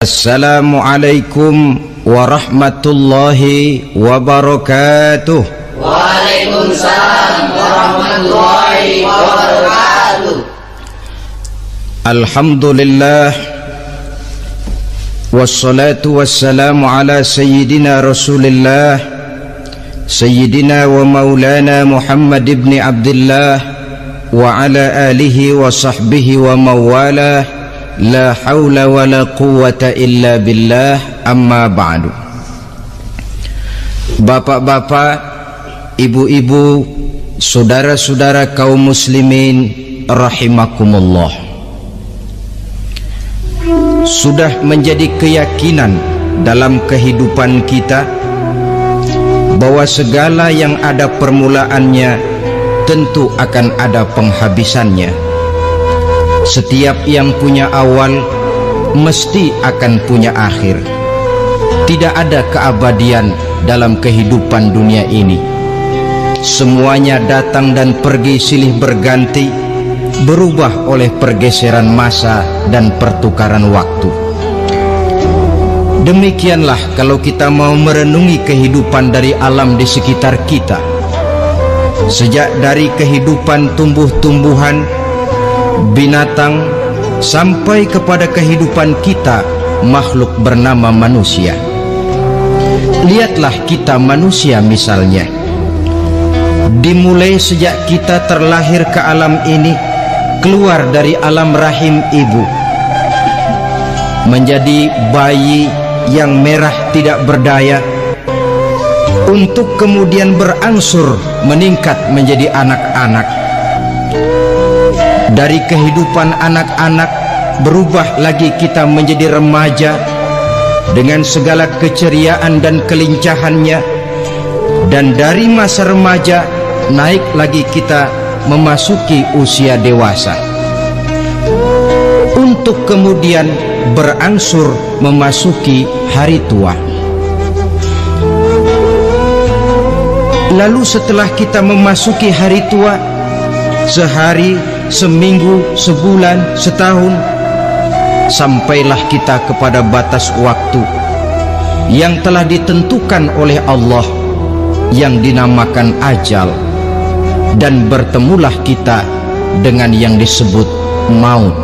Assalamualaikum warahmatullahi wabarakatuh. Waalaikumsalam warahmatullahi wabarakatuh. Alhamdulillah wassalatu wassalamu ala sayyidina Rasulillah sayyidina wa maulana Muhammad ibn Abdullah wa ala alihi wa sahbihi wa mawalah. La haula wa la quwwata illa billah, amma ba'du. Bapak-bapak, ibu-ibu, saudara-saudara kaum muslimin rahimakumullah, sudah menjadi keyakinan dalam kehidupan kita bahwa segala yang ada permulaannya tentu akan ada penghabisannya. Setiap yang punya awal mesti akan punya akhir. Tidak ada keabadian dalam kehidupan dunia ini. Semuanya datang dan pergi silih berganti, berubah oleh pergeseran masa dan pertukaran waktu. Demikianlah kalau kita mau merenungi kehidupan dari alam di sekitar kita. Sejak dari kehidupan tumbuh-tumbuhan, binatang, sampai kepada kehidupan kita, makhluk bernama manusia. Lihatlah kita manusia misalnya, dimulai sejak kita terlahir ke alam ini, keluar dari alam rahim ibu, menjadi bayi yang merah tidak berdaya, untuk kemudian berangsur meningkat menjadi anak-anak. Dari kehidupan anak-anak berubah lagi kita menjadi remaja dengan segala keceriaan dan kelincahannya, dan dari masa remaja naik lagi kita memasuki usia dewasa, untuk kemudian berangsur memasuki hari tua. Lalu setelah kita memasuki hari tua, sehari, seminggu, sebulan, setahun, sampailah kita kepada batas waktu yang telah ditentukan oleh Allah, yang dinamakan ajal, dan bertemulah kita dengan yang disebut maut.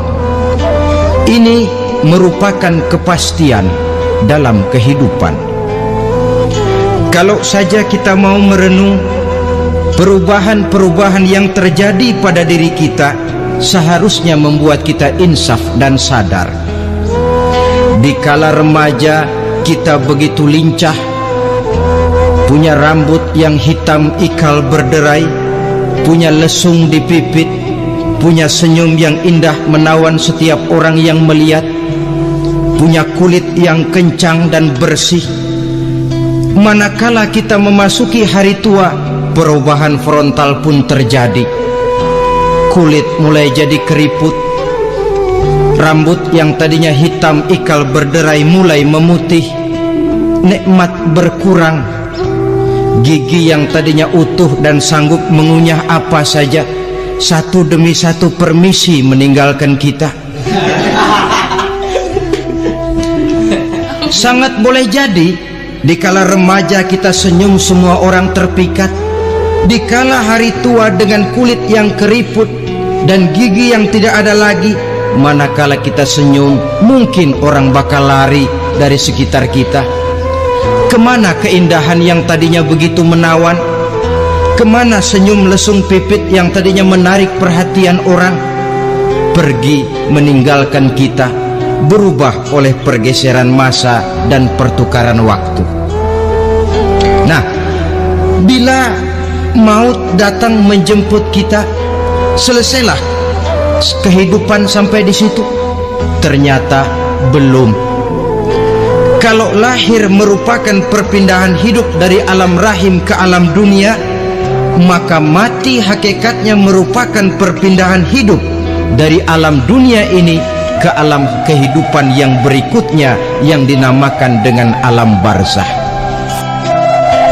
Ini merupakan kepastian dalam kehidupan. Kalau saja kita mau merenung perubahan-perubahan yang terjadi pada diri kita, seharusnya membuat kita insaf dan sadar. Di kala remaja kita begitu lincah, punya rambut yang hitam ikal berderai, punya lesung di pipit, punya senyum yang indah menawan setiap orang yang melihat, punya kulit yang kencang dan bersih. Manakala kita memasuki hari tua, perubahan frontal pun terjadi. Kulit mulai jadi keriput, rambut yang tadinya hitam ikal berderai mulai memutih, nikmat berkurang, gigi yang tadinya utuh dan sanggup mengunyah apa saja, satu demi satu permisi meninggalkan kita. Sangat boleh jadi dikala remaja kita senyum semua orang terpikat, dikala hari tua dengan kulit yang keriput dan gigi yang tidak ada lagi, manakala kita senyum mungkin orang bakal lari dari sekitar kita. Kemana keindahan yang tadinya begitu menawan? Kemana senyum lesung pipit yang tadinya menarik perhatian orang? Pergi meninggalkan kita, berubah oleh pergeseran masa dan pertukaran waktu. Nah, bila maut datang menjemput kita, selesailah kehidupan sampai di situ? Ternyata belum. Kalau lahir merupakan perpindahan hidup dari alam rahim ke alam dunia, maka mati hakikatnya merupakan perpindahan hidup dari alam dunia ini ke alam kehidupan yang berikutnya, yang dinamakan dengan alam barzah.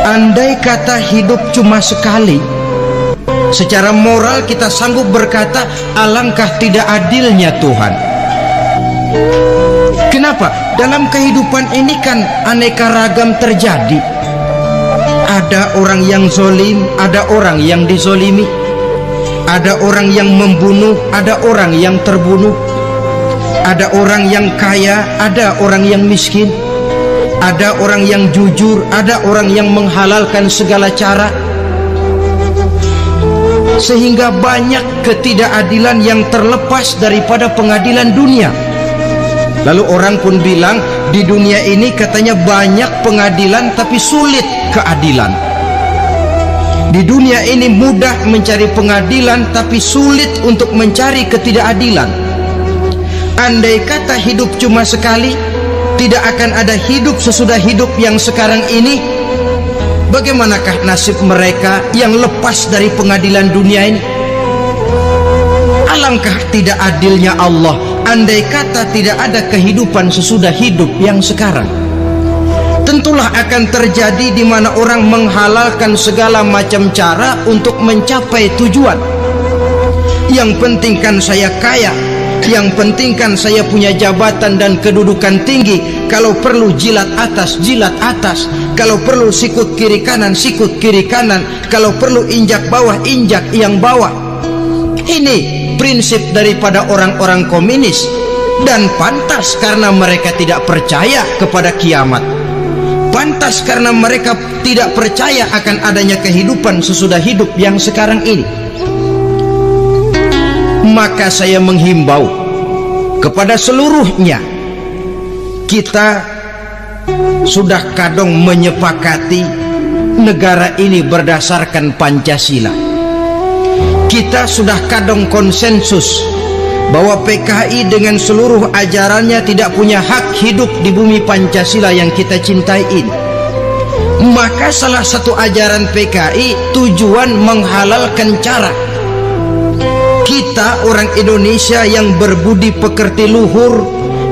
Andai kata hidup cuma sekali, secara moral kita sanggup berkata, alangkah tidak adilnya Tuhan. Kenapa? Dalam kehidupan ini kan aneka ragam terjadi. Ada orang yang zolim, ada orang yang dizolimi. Ada orang yang membunuh, ada orang yang terbunuh. Ada orang yang kaya, ada orang yang miskin. Ada orang yang jujur, ada orang yang menghalalkan segala cara. Sehingga banyak ketidakadilan yang terlepas daripada pengadilan dunia. Lalu orang pun bilang, di dunia ini katanya banyak pengadilan tapi sulit keadilan. Di dunia ini mudah mencari pengadilan tapi sulit untuk mencari ketidakadilan. Andai kata hidup cuma sekali, tidak akan ada hidup sesudah hidup yang sekarang ini. Bagaimanakah nasib mereka yang lepas dari pengadilan dunia ini? Alangkah tidak adilnya Allah andai kata tidak ada kehidupan sesudah hidup yang sekarang. Tentulah akan terjadi di mana orang menghalalkan segala macam cara untuk mencapai tujuan. Yang penting kan saya kaya, yang penting kan saya punya jabatan dan kedudukan tinggi. Kalau perlu jilat atas, jilat atas. Kalau perlu sikut kiri kanan, sikut kiri kanan. Kalau perlu injak bawah, injak yang bawah. Ini prinsip daripada orang-orang komunis. Dan pantas karena mereka tidak percaya kepada kiamat. Pantas karena mereka tidak percaya akan adanya kehidupan sesudah hidup yang sekarang ini. Maka saya menghimbau kepada seluruhnya, kita sudah kadung menyepakati negara ini berdasarkan Pancasila. Kita sudah kadung konsensus bahwa PKI dengan seluruh ajarannya tidak punya hak hidup di bumi Pancasila yang kita cintai ini. Maka salah satu ajaran PKI tujuan menghalalkan cara. Kita orang Indonesia yang berbudi pekerti luhur,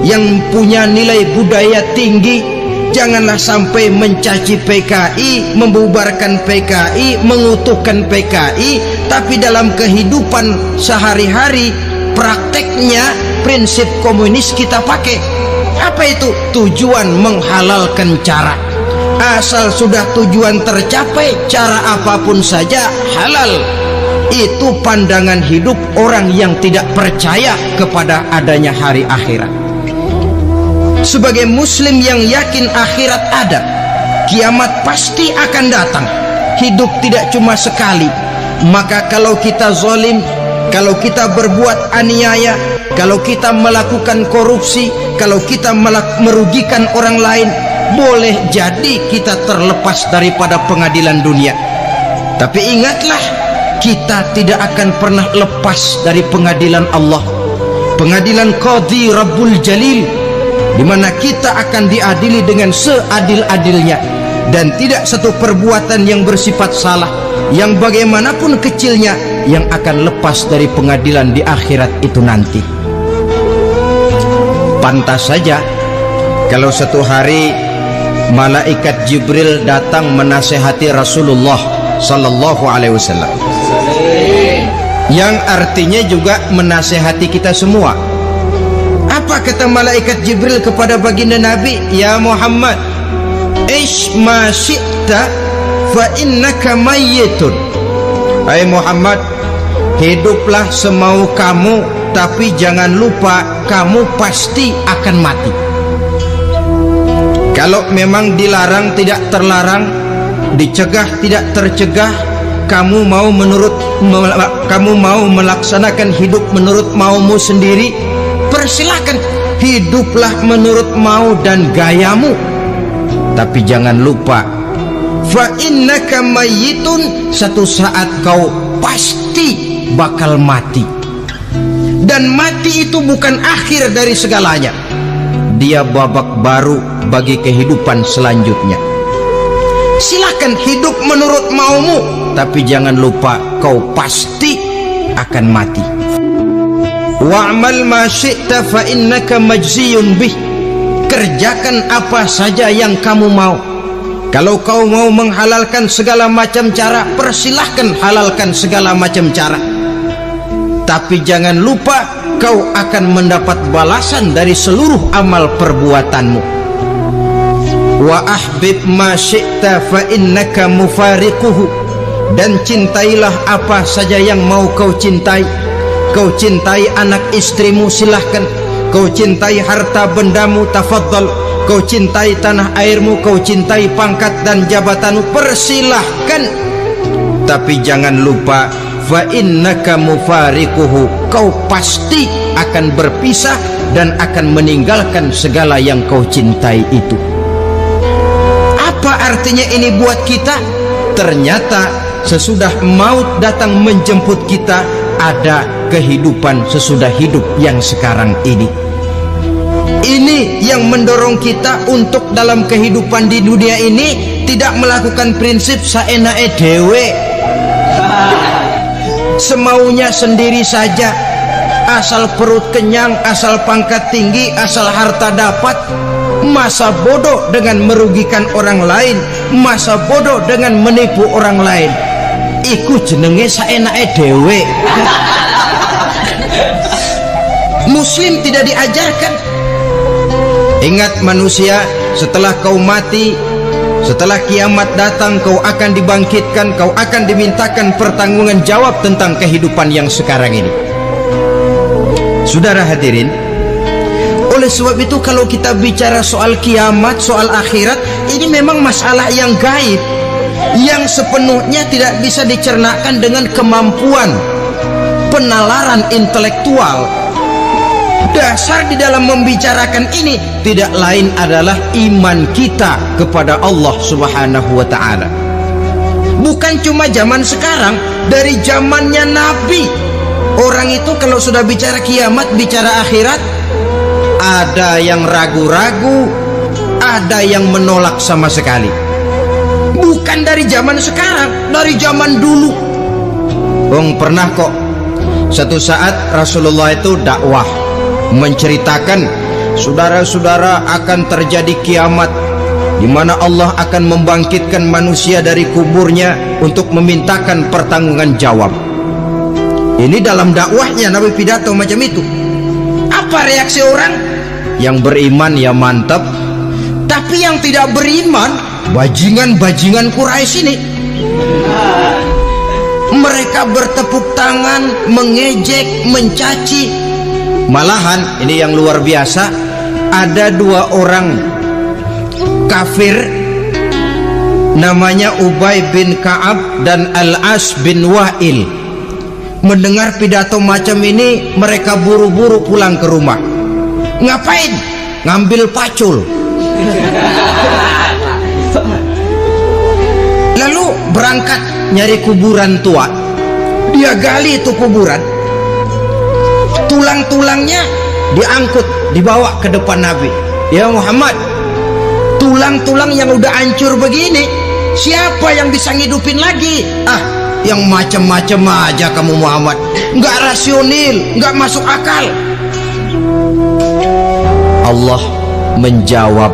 yang punya nilai budaya tinggi, janganlah sampai mencaci PKI, membubarkan PKI, mengutuhkan PKI, tapi dalam kehidupan sehari-hari prakteknya prinsip komunis kita pakai. Apa itu? Tujuan menghalalkan cara. Asal sudah tujuan tercapai, cara apapun saja halal. Itu pandangan hidup orang yang tidak percaya kepada adanya hari akhirat. Sebagai muslim yang yakin akhirat ada, kiamat pasti akan datang. Hidup tidak cuma sekali. Maka kalau kita zalim, kalau kita berbuat aniaya, kalau kita melakukan korupsi, kalau kita merugikan orang lain, boleh jadi kita terlepas daripada pengadilan dunia. Tapi ingatlah, kita tidak akan pernah lepas dari pengadilan Allah, pengadilan Qadhi Rabbul Jalil, di mana kita akan diadili dengan seadil-adilnya, dan tidak satu perbuatan yang bersifat salah, yang bagaimanapun kecilnya, yang akan lepas dari pengadilan di akhirat itu nanti. Pantas saja kalau satu hari malaikat Jibril datang menasehati Rasulullah sallallahu alaihi wasallam, yang artinya juga menasehati kita semua. Apa kata malaikat Jibril kepada baginda Nabi? Ya Muhammad, ish ma syi'ta fa innaka mayyitun. Hai Muhammad, hiduplah semau kamu, tapi jangan lupa kamu pasti akan mati. Kalau memang dilarang tidak terlarang, dicegah tidak tercegah, kamu mau melaksanakan hidup menurut maumu sendiri, persilakan, hiduplah menurut mau dan gayamu. Tapi jangan lupa, fa innaka mayyitun, satu saat kau pasti bakal mati. Dan mati itu bukan akhir dari segalanya, dia babak baru bagi kehidupan selanjutnya. Silakan hidup menurut maumu, tapi jangan lupa kau pasti akan mati. Wa'mal ma syi'ta fa innaka majziyun bih. Kerjakan apa saja yang kamu mau. Kalau kau mau menghalalkan segala macam cara, persilahkan halalkan segala macam cara. Tapi jangan lupa kau akan mendapat balasan dari seluruh amal perbuatanmu. Wa ahbib ma syi'ta fa innaka mufariquhu, dan cintailah apa saja yang mau kau cintai. Kau cintai anak istrimu, silahkan. Kau cintai harta bendamu, tafadhal. Kau cintai tanah airmu, kau cintai pangkat dan jabatanmu, persilahkan. Tapi jangan lupa, fa innaka mufariquhu, kau pasti akan berpisah dan akan meninggalkan segala yang kau cintai itu. Apa artinya ini buat kita? Ternyata sesudah maut datang menjemput kita, ada kehidupan sesudah hidup yang sekarang ini. Ini yang mendorong kita untuk dalam kehidupan di dunia ini tidak melakukan prinsip saenake dewe, semaunya sendiri saja, asal perut kenyang, asal pangkat tinggi, asal harta dapat. Masa bodoh dengan merugikan orang lain, masa bodoh dengan menipu orang lain. Iku jenenge saenake dewe. Muslim tidak diajarkan. Ingat manusia, setelah kau mati, setelah kiamat datang, kau akan dibangkitkan, kau akan dimintakan pertanggungan jawab tentang kehidupan yang sekarang ini. Saudara hadirin, oleh sebab itu kalau kita bicara soal kiamat, soal akhirat, ini memang masalah yang gaib, yang sepenuhnya tidak bisa dicernakan dengan kemampuan penalaran intelektual. Dasar di dalam membicarakan ini tidak lain adalah iman kita kepada Allah Subhanahu wa ta'ala. Bukan cuma zaman sekarang, dari zamannya Nabi, orang itu kalau sudah bicara kiamat, bicara akhirat, ada yang ragu-ragu, ada yang menolak sama sekali. Bukan dari zaman sekarang, dari zaman dulu. Pernah kok satu saat Rasulullah itu dakwah menceritakan, saudara-saudara, akan terjadi kiamat di mana Allah akan membangkitkan manusia dari kuburnya untuk memintakan pertanggungan jawab. Ini dalam dakwahnya Nabi pidato macam itu. Apa reaksi orang? Yang beriman ya mantap, tapi yang tidak beriman, bajingan-bajingan Quraisy ini, mereka bertepuk tangan, mengejek, mencaci. Malahan ini yang luar biasa, ada dua orang kafir namanya Ubay bin Ka'ab dan Al-As bin Wa'il. Mendengar pidato macam ini, mereka buru-buru pulang ke rumah. Ngapain? Ngambil pacul. Lalu berangkat nyari kuburan tua. Dia gali itu kuburan, tulang-tulangnya diangkut, dibawa ke depan Nabi. Ya Muhammad, tulang-tulang yang udah hancur begini, siapa yang bisa ngidupin lagi? Yang macam-macam aja kamu Muhammad, nggak rasional, nggak masuk akal. Allah menjawab.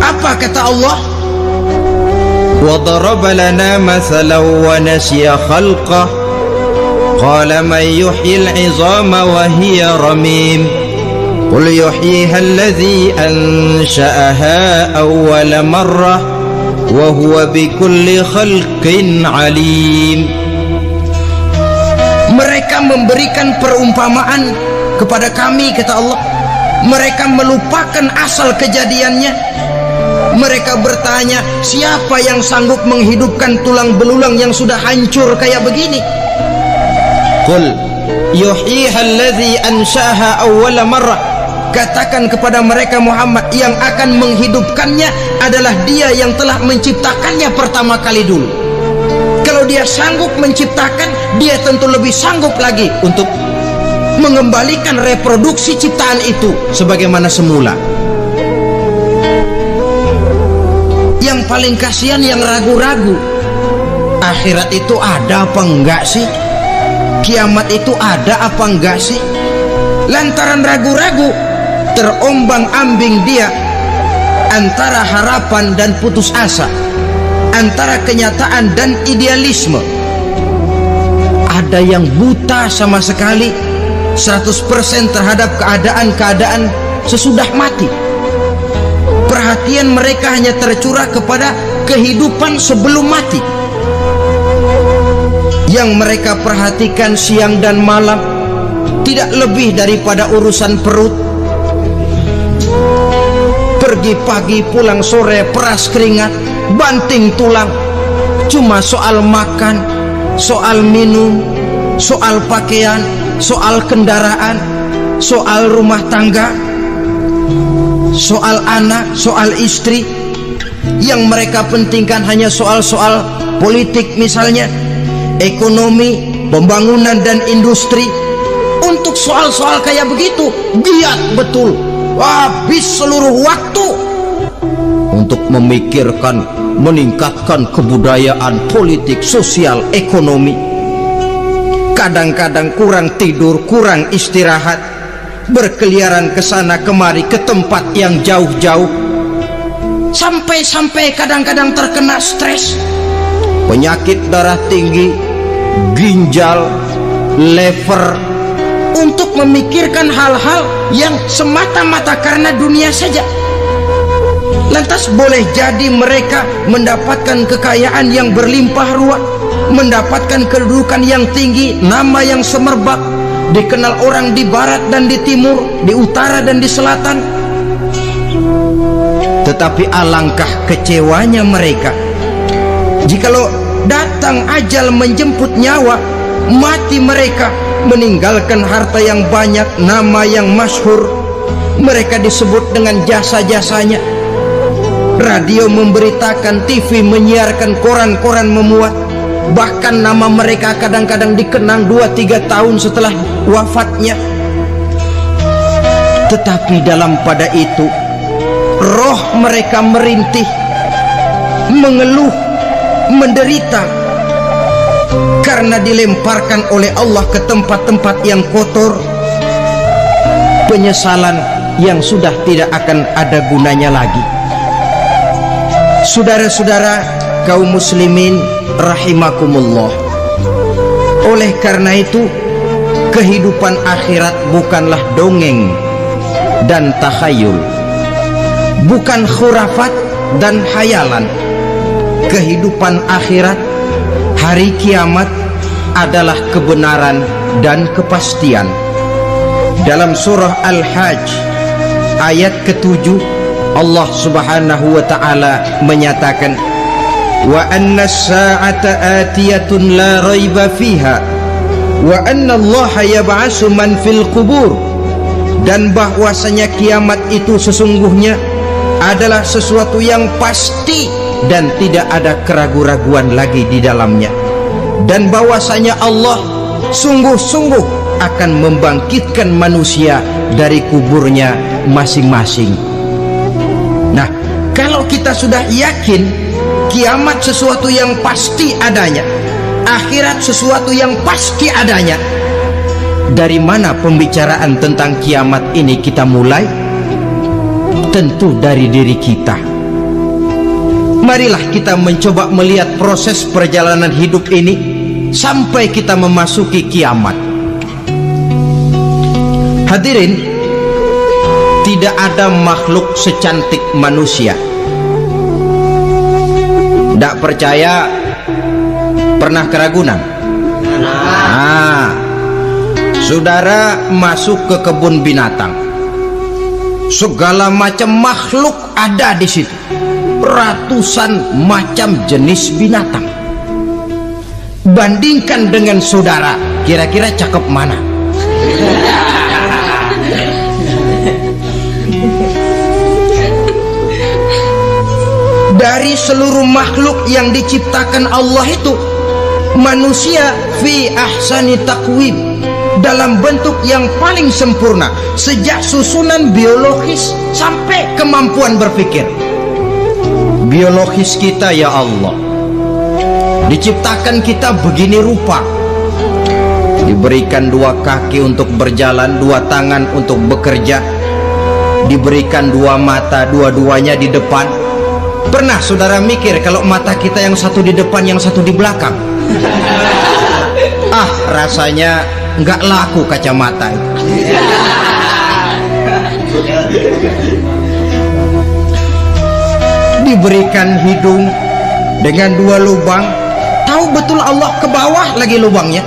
Apa kata Allah? Wa daraba lana mathalan wa nasiya khalqah qala man yuhyil 'izama wa hiya ramim qul yuhyiha alladhi ansha'aha awwala marrah wa huwa bikulli khalqin 'alim. Mereka memberikan perumpamaan kepada kami, kata Allah. Mereka melupakan asal kejadiannya. Mereka bertanya, siapa yang sanggup menghidupkan tulang belulang yang sudah hancur kayak begini? Qul yuhyiha alladhi ansha'aha awwala marrah. Katakan kepada mereka Muhammad, yang akan menghidupkannya adalah Dia yang telah menciptakannya pertama kali dulu. Kalau Dia sanggup menciptakan, Dia tentu lebih sanggup lagi untuk mengembalikan reproduksi ciptaan itu sebagaimana semula. Yang paling kasihan yang ragu-ragu, akhirat itu ada apa enggak sih? Kiamat itu ada apa enggak sih? Lantaran ragu-ragu, terombang-ambing dia antara harapan dan putus asa, antara kenyataan dan idealisme. Ada yang buta sama sekali 100% terhadap keadaan-keadaan sesudah mati. Perhatian mereka hanya tercurah kepada kehidupan sebelum mati. Yang mereka perhatikan siang dan malam tidak lebih daripada urusan perut. Pergi pagi pulang sore, peras keringat, banting tulang. Cuma soal makan, soal minum, soal pakaian, soal kendaraan, soal rumah tangga, soal anak, soal istri. Yang mereka pentingkan hanya soal-soal politik misalnya, ekonomi, pembangunan dan industri. Untuk soal-soal kayak begitu giat betul, habis seluruh waktu untuk memikirkan meningkatkan kebudayaan, politik, sosial, ekonomi. Kadang-kadang kurang tidur, kurang istirahat, berkeliaran ke sana kemari ke tempat yang jauh-jauh, sampai-sampai kadang-kadang terkena stres, penyakit darah tinggi, ginjal, lever, untuk memikirkan hal-hal yang semata-mata karena dunia saja. Lantas boleh jadi mereka mendapatkan kekayaan yang berlimpah ruah, mendapatkan kedudukan yang tinggi, nama yang semerbak, dikenal orang di barat dan di timur, di utara dan di selatan. Tetapi alangkah kecewanya mereka jikalau datang ajal menjemput nyawa, mati mereka, meninggalkan harta yang banyak, nama yang masyhur. Mereka disebut dengan jasa-jasanya. Radio memberitakan, TV menyiarkan, koran-koran memuat. Bahkan nama mereka kadang-kadang dikenang 2-3 tahun setelah wafatnya. Tetapi dalam pada itu roh mereka merintih, mengeluh, menderita, karena dilemparkan oleh Allah ke tempat-tempat yang kotor. Penyesalan yang sudah tidak akan ada gunanya lagi. Saudara-saudara kaum muslimin rahimakumullah, oleh karena itu kehidupan akhirat bukanlah dongeng dan takhayul, bukan khurafat dan khayalan. Kehidupan akhirat, hari kiamat adalah kebenaran dan kepastian. Dalam surah Al-Hajj ayat ke-7, Allah subhanahu wa ta'ala menyatakan, wa anna as-sa'ata atiyatun la raiba fiha wa anna allaha yab'asu man fil qubur. Dan bahwasanya kiamat itu sesungguhnya adalah sesuatu yang pasti dan tidak ada keraguan-raguan lagi di dalamnya, dan bahwasanya Allah sungguh-sungguh akan membangkitkan manusia dari kuburnya masing-masing. Nah, kalau kita sudah yakin kiamat sesuatu yang pasti adanya, akhirat sesuatu yang pasti adanya, dari mana pembicaraan tentang kiamat ini kita mulai? Tentu dari diri kita. Marilah kita mencoba melihat proses perjalanan hidup ini sampai kita memasuki kiamat. Hadirin, tidak ada makhluk secantik manusia. Tidak percaya? Pernah ke Ragunan? Nah, saudara masuk ke kebun binatang, segala macam makhluk ada di situ, ratusan macam jenis binatang. Bandingkan dengan saudara, kira-kira cakep mana? Dari seluruh makhluk yang diciptakan Allah itu, manusia fi ahsani taqwim, dalam bentuk yang paling sempurna, sejak susunan biologis sampai kemampuan berpikir. Biologis kita ya Allah, diciptakan kita begini rupa, diberikan 2 kaki untuk berjalan, 2 tangan untuk bekerja, diberikan 2 mata, dua-duanya di depan. Pernah saudara mikir kalau mata kita yang satu di depan, yang satu di belakang? Rasanya nggak laku kacamata itu. Diberikan hidung dengan 2 lubang, tahu betul Allah ke bawah lagi lubangnya.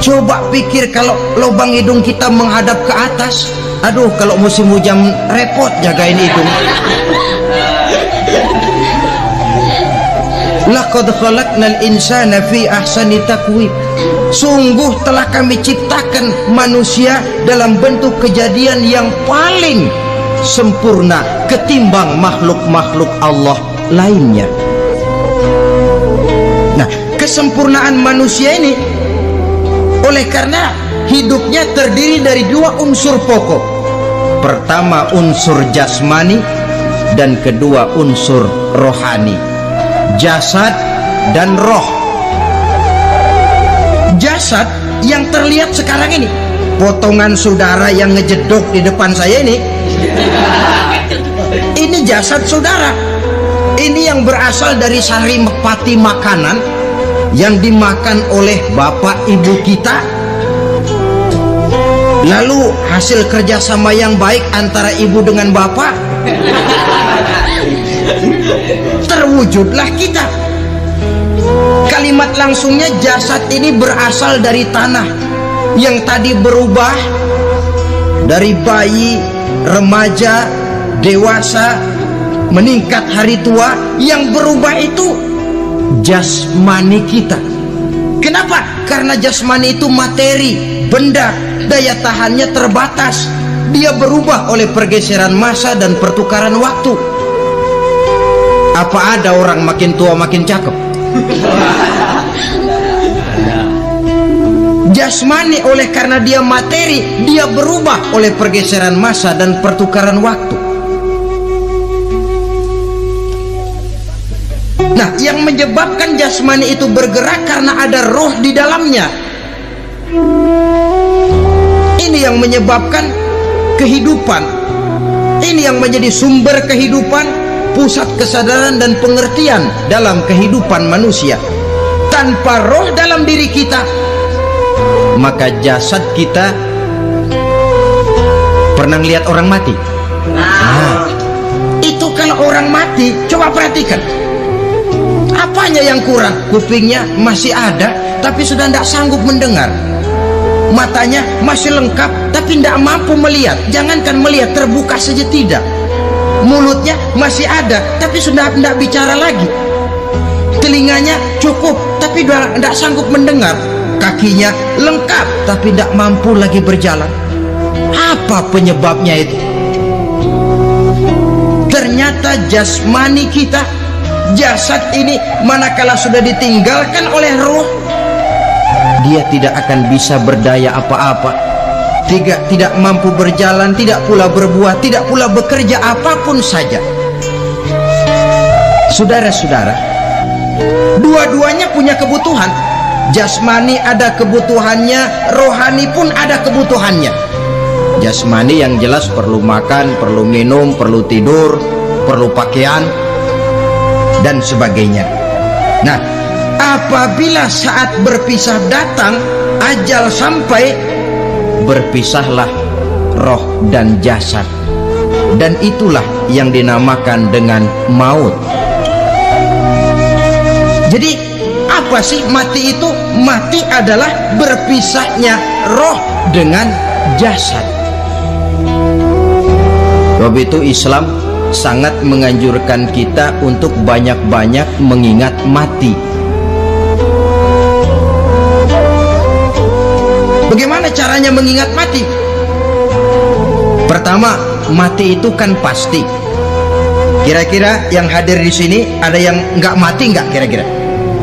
Coba pikir kalau lubang hidung kita menghadap ke atas. Aduh, kalau musim hujan repot jagain hidung. Laqad khalaqnal insana fi ahsani taqwim. Sungguh telah kami ciptakan manusia dalam bentuk kejadian yang paling sempurna ketimbang makhluk-makhluk Allah lainnya. Nah, kesempurnaan manusia ini oleh karena hidupnya terdiri dari 2 unsur pokok. Pertama unsur jasmani dan kedua unsur rohani, jasad dan roh. Jasad yang terlihat sekarang ini, potongan saudara yang ngejedok di depan saya ini jasad saudara. Ini yang berasal dari sari mepati makanan yang dimakan oleh bapak ibu kita, lalu hasil kerjasama yang baik antara ibu dengan bapak, terwujudlah kita. Kalimat langsungnya, jasad ini berasal dari tanah yang tadi berubah dari bayi, remaja, dewasa, meningkat hari tua. Yang berubah itu jasmani kita. Kenapa? Karena jasmani itu materi, benda, daya tahannya terbatas. Dia berubah oleh pergeseran masa dan pertukaran waktu. Apa ada orang makin tua makin cakep? Jasmani oleh karena dia materi, dia berubah oleh pergeseran masa dan pertukaran waktu. Nah, yang menyebabkan jasmani itu bergerak karena ada roh di dalamnya. Ini yang menyebabkan kehidupan. Ini yang menjadi sumber kehidupan, pusat kesadaran dan pengertian dalam kehidupan manusia. Tanpa roh dalam diri kita, maka jasad kita. Pernah lihat orang mati? Nah, itu kalau orang mati, coba perhatikan. Apanya yang kurang? Kupingnya masih ada, tapi sudah tidak sanggup mendengar. Matanya masih lengkap, tapi tidak mampu melihat. Jangankan melihat, terbuka saja tidak. Mulutnya masih ada, tapi sudah tidak bicara lagi. Telinganya cukup, tapi sudah tidak sanggup mendengar. Kakinya lengkap, tapi tidak mampu lagi berjalan. Apa penyebabnya itu? Ternyata jasmani kita, jasad ini, manakala sudah ditinggalkan oleh roh, dia tidak akan bisa berdaya apa-apa, tidak mampu berjalan, tidak pula berbuat, tidak pula bekerja apapun saja. Saudara-saudara, dua-duanya punya kebutuhan. Jasmani ada kebutuhannya, rohani pun ada kebutuhannya. Jasmani yang jelas perlu makan, perlu minum, perlu tidur, perlu pakaian dan sebagainya. Nah, apabila saat berpisah datang, ajal sampai, berpisahlah roh dan jasad, dan itulah yang dinamakan dengan maut. Jadi apa sih mati itu? Mati adalah berpisahnya roh dengan jasad. Sebab itu Islam sangat menganjurkan kita untuk banyak-banyak mengingat mati. Bagaimana caranya mengingat mati? Pertama, mati itu kan pasti. Kira-kira yang hadir di sini ada yang nggak mati nggak kira-kira?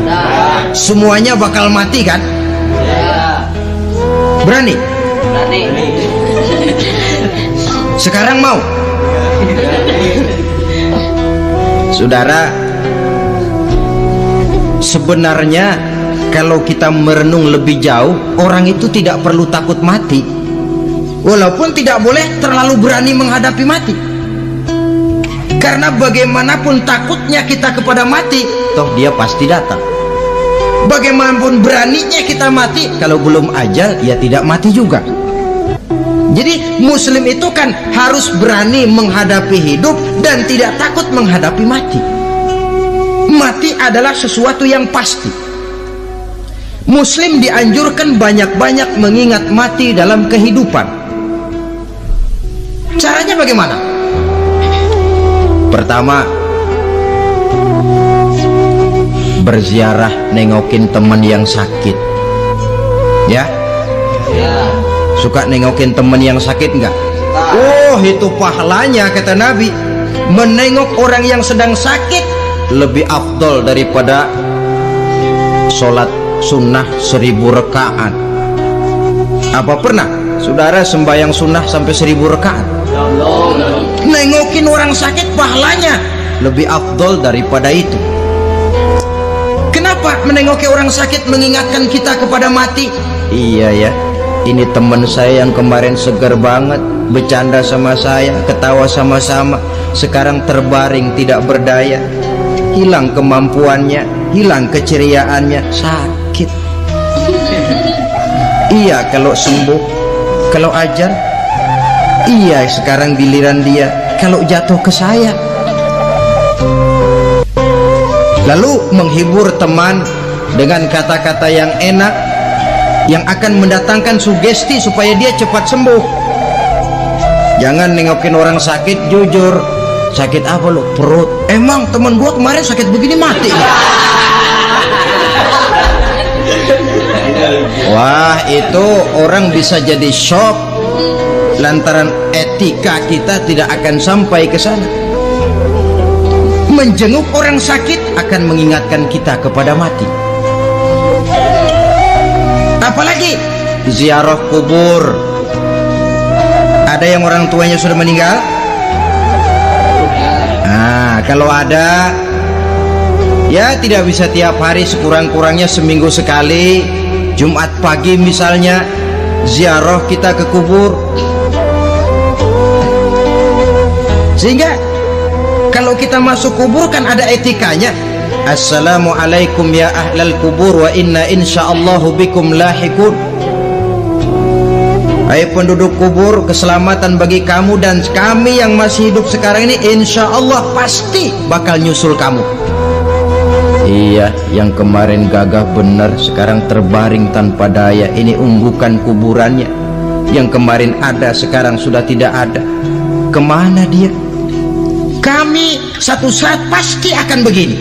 Nah. Semuanya bakal mati kan? Ya. Berani? Berani. Sekarang mau? Saudara, sebenarnya kalau kita merenung lebih jauh, orang itu tidak perlu takut mati, walaupun tidak boleh terlalu berani menghadapi mati. Karena bagaimanapun takutnya kita kepada mati, toh dia pasti datang. Bagaimanapun beraninya kita mati, kalau belum ajal ya tidak mati juga. Jadi muslim itu kan harus berani menghadapi hidup dan tidak takut menghadapi mati. Mati adalah sesuatu yang pasti. Muslim dianjurkan banyak-banyak mengingat mati dalam kehidupan. Caranya bagaimana? Pertama, berziarah, nengokin teman yang sakit. Ya? Suka nengokin teman yang sakit enggak? Oh, itu pahalanya kata Nabi. Menengok orang yang sedang sakit lebih afdol daripada sholat sunnah 1000 rakaat. Apa pernah saudara sembahyang sunnah sampai 1000 rakaat? Nengokin orang sakit pahalanya lebih afdol daripada itu. Kenapa menengoki orang sakit mengingatkan kita kepada mati? Iya ya, ini teman saya yang kemarin segar banget, bercanda sama saya, ketawa sama-sama, sekarang terbaring tidak berdaya, hilang kemampuannya, hilang keceriaannya, sakit. Iya kalau sembuh, kalau ajal, iya sekarang giliran dia, kalau jatuh ke saya. Lalu menghibur teman dengan kata-kata yang enak, yang akan mendatangkan sugesti supaya dia cepat sembuh. Jangan nengokin orang sakit, jujur, sakit apa lo? Perut. Emang temen gua kemarin sakit begini mati. Wah, itu orang bisa jadi shock lantaran etika kita tidak akan sampai ke sana. Menjenguk orang sakit akan mengingatkan kita kepada mati. Apalagi ziarah kubur. Ada yang orang tuanya sudah meninggal? Nah, kalau ada, ya tidak bisa tiap hari, sekurang-kurangnya seminggu sekali. Jumat pagi misalnya ziarah kita ke kubur. Sehingga kalau kita masuk kubur kan ada etikanya. Assalamualaikum ya ahlal kubur wa inna insyaallahu bikum lahikun. Hai penduduk kubur, keselamatan bagi kamu dan kami yang masih hidup sekarang ini insyaallah pasti bakal nyusul kamu. Iya, yang kemarin gagah benar sekarang terbaring tanpa daya. Ini unggukan kuburannya. Yang kemarin ada sekarang sudah tidak ada. Kemana dia? Kami satu saat pasti akan begini.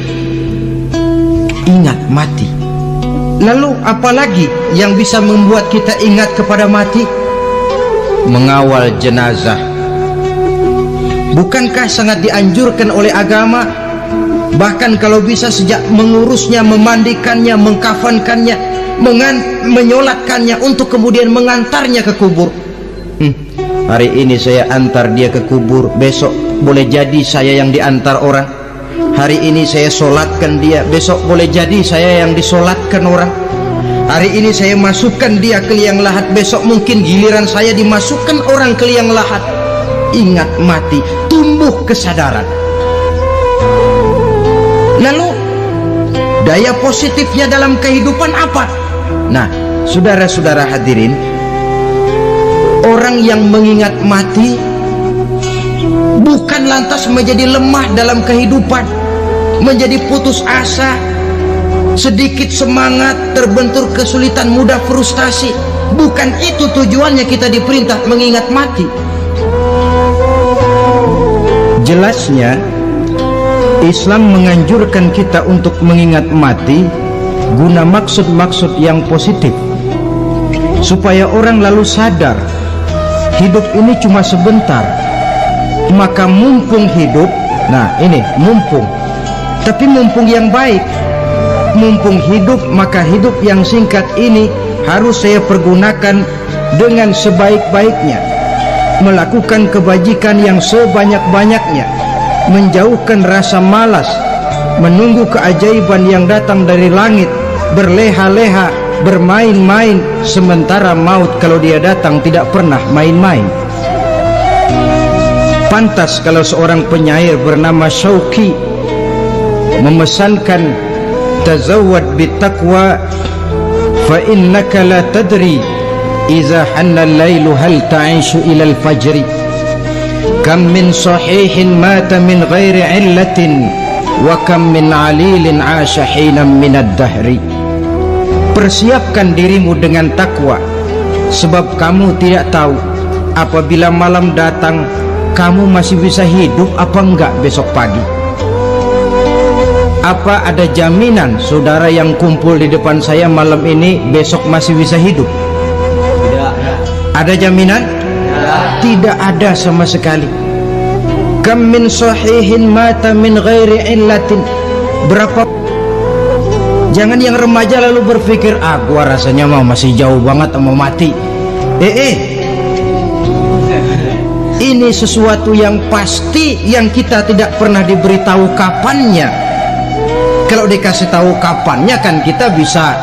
Ingat mati. Lalu apalagi yang bisa membuat kita ingat kepada mati? Mengawal jenazah. Bukankah sangat dianjurkan oleh agama? Bahkan kalau bisa sejak mengurusnya, memandikannya, mengkafankannya, menyolatkannya untuk kemudian mengantarnya ke kubur. Hari ini saya antar dia ke kubur, besok boleh jadi saya yang diantar orang. Hari ini saya solatkan dia, besok boleh jadi saya yang disolatkan orang. Hari ini saya masukkan dia ke liang lahat, besok mungkin giliran saya dimasukkan orang ke liang lahat. Ingat mati, tumbuh kesadaran. Lalu daya positifnya dalam kehidupan apa? Nah, saudara-saudara hadirin, orang yang mengingat mati bukan lantas menjadi lemah dalam kehidupan, menjadi putus asa, sedikit semangat, terbentur kesulitan, mudah frustasi. Bukan itu tujuannya kita diperintah mengingat mati. Jelasnya Islam menganjurkan kita untuk mengingat mati guna maksud-maksud yang positif, supaya orang lalu sadar hidup ini cuma sebentar. Maka mumpung hidup, nah ini mumpung, tapi mumpung yang baik. Mumpung hidup, maka hidup yang singkat ini harus saya pergunakan dengan sebaik-baiknya, melakukan kebajikan yang sebanyak-banyaknya, menjauhkan rasa malas, menunggu keajaiban yang datang dari langit, berleha-leha, bermain-main, sementara maut kalau dia datang tidak pernah main-main. Pantas kalau seorang penyair bernama Syauqi memesankan tazawwad bittaqwa fa innaka la tadri idza hanna al-lailu hal ta'ishu ila al-fajri kam min sahihin mata min ghairi illatin wa kam min alilin 'asha hinan min ad-dahri. Persiapkan dirimu dengan takwa, sebab kamu tidak tahu apabila malam datang kamu masih bisa hidup apa enggak besok pagi. Apa ada jaminan saudara yang kumpul di depan saya malam ini besok masih bisa hidup? Tidak. Ada jaminan? Tidak ada sama sekali. Kam min sahihin mata min ghairi illatin. Berapa? Jangan yang remaja lalu berpikir, gua rasanya masih jauh banget mau mati. Ini sesuatu yang pasti yang kita tidak pernah diberitahu kapannya. Kalau dikasih tahu kapannya kan kita bisa,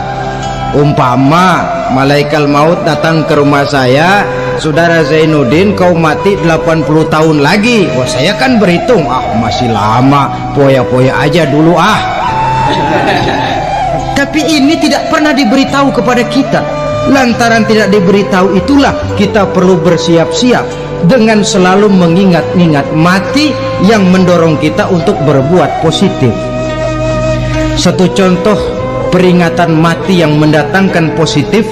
umpama malaikat maut datang ke rumah saya, saudara Zainuddin kau mati 80 tahun lagi. Wah, saya kan berhitung, masih lama, poya-poya aja dulu Tapi ini tidak pernah diberitahu kepada kita. Lantaran tidak diberitahu itulah kita perlu bersiap-siap dengan selalu mengingat-ingat mati yang mendorong kita untuk berbuat positif. Satu contoh peringatan mati yang mendatangkan positif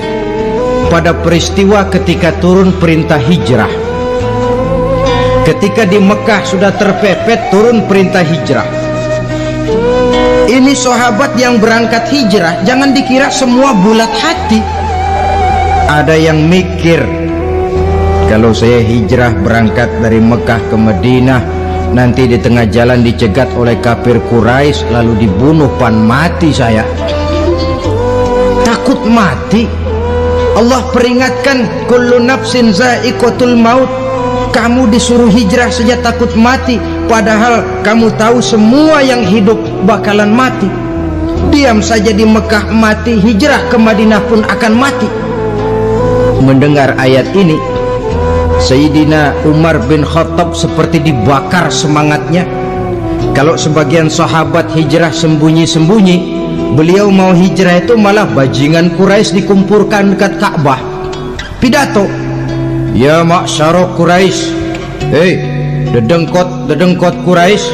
pada peristiwa ketika turun perintah hijrah. Ketika di Mekah sudah terpepet turun perintah hijrah. Ini sahabat yang berangkat hijrah, jangan dikira semua bulat hati. Ada yang mikir, kalau saya hijrah berangkat dari Mekah ke Madinah, nanti di tengah jalan dicegat oleh kafir Quraisy lalu dibunuh, mati saya. Takut mati. Allah peringatkan, kullu nafsin za'iqatul maut. Kamu disuruh hijrah saja takut mati, padahal kamu tahu semua yang hidup bakalan mati. Diam saja di Mekah mati, hijrah ke Madinah pun akan mati. Mendengar ayat ini, Sayyidina Umar bin Khattab seperti dibakar semangatnya. Kalau sebagian sahabat hijrah sembunyi-sembunyi, beliau mau hijrah itu malah bajingan Quraisy dikumpulkan dekat Ka'bah. Pidato, ya ma'syara Quraisy, dedengkot Quraisy,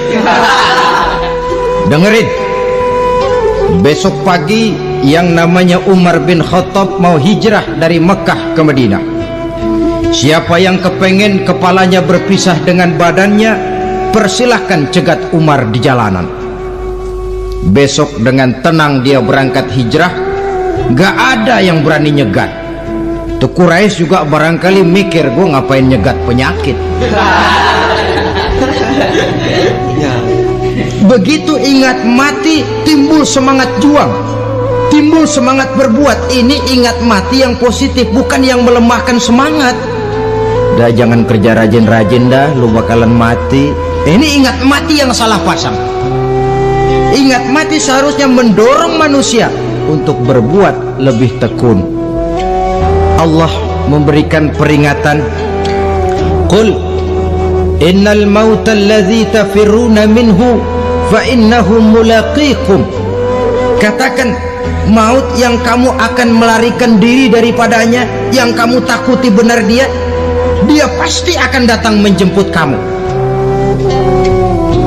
dengerin. Besok pagi yang namanya Umar bin Khattab mau hijrah dari Mekah ke Madinah. Siapa yang kepengen kepalanya berpisah dengan badannya, persilahkan cegat Umar di jalanan. Besok dengan tenang dia berangkat hijrah, gak ada yang berani nyegat. Tuh Quraisy juga barangkali mikir, gue ngapain nyegat penyakit. Begitu ingat mati, timbul semangat juang, timbul semangat berbuat. Ini ingat mati yang positif, bukan yang melemahkan semangat. Dah jangan kerja rajin-rajin dah, lu bakalan mati. Ini ingat mati yang salah pasang. Ingat mati seharusnya mendorong manusia untuk berbuat lebih tekun. Allah memberikan peringatan, qul innal mauta alladzi tafirruna minhu fa innahu mulaqikum. Katakan, maut yang kamu akan melarikan diri daripadanya, yang kamu takuti benar dia pasti akan datang menjemput kamu.